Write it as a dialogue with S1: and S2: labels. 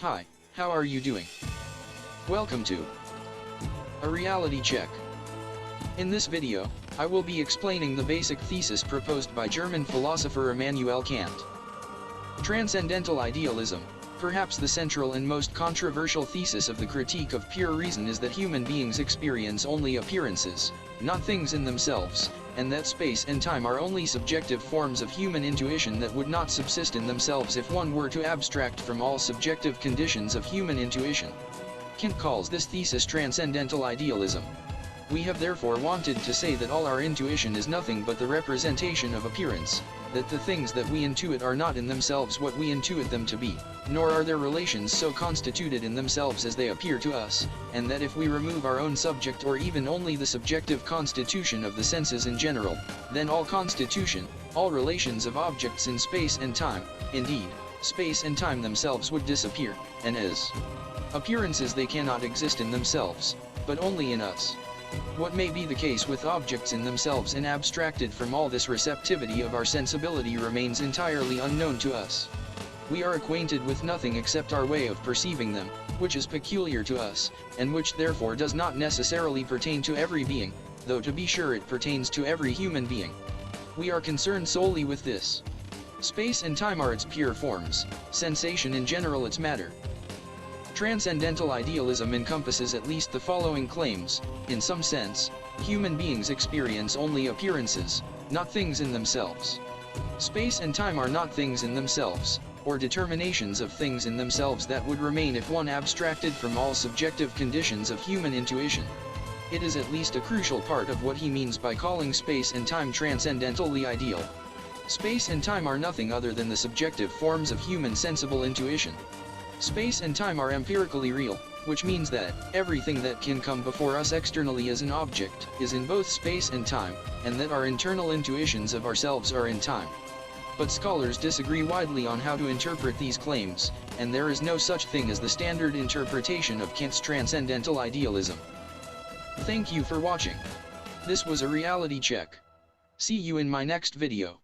S1: Hi, how are you doing? Welcome to a reality check. In this video, I will be explaining the basic thesis proposed by German philosopher Immanuel Kant. Transcendental Idealism, perhaps the central and most controversial thesis of the critique of pure reason, is that human beings experience only appearances, not things in themselves, and that space and time are only subjective forms of human intuition that would not subsist in themselves if one were to abstract from all subjective conditions of human intuition. Kant calls this thesis transcendental idealism. We have therefore wanted to say that all our intuition is nothing but the representation of appearance, that the things that we intuit are not in themselves what we intuit them to be, nor are their relations so constituted in themselves as they appear to us, and that if we remove our own subject or even only the subjective constitution of the senses in general, then all constitution, all relations of objects in space and time, indeed, space and time themselves would disappear, and as appearances they cannot exist in themselves, but only in us. What may be the case with objects in themselves and abstracted from all this receptivity of our sensibility remains entirely unknown to us. We are acquainted with nothing except our way of perceiving them, which is peculiar to us, and which therefore does not necessarily pertain to every being, though to be sure it pertains to every human being. We are concerned solely with this. Space and time are its pure forms, sensation in general its matter. Transcendental idealism encompasses at least the following claims: in some sense, human beings experience only appearances, not things in themselves. Space and time are not things in themselves, or determinations of things in themselves that would remain if one abstracted from all subjective conditions of human intuition. It is at least a crucial part of what he means by calling space and time transcendentally ideal. Space and time are nothing other than the subjective forms of human sensible intuition. Space and time are empirically real, which means that everything that can come before us externally as an object is in both space and time, and that our internal intuitions of ourselves are in time. But scholars disagree widely on how to interpret these claims, and there is no such thing as the standard interpretation of Kant's transcendental idealism. Thank you for watching. This was a reality check. See you in my next video.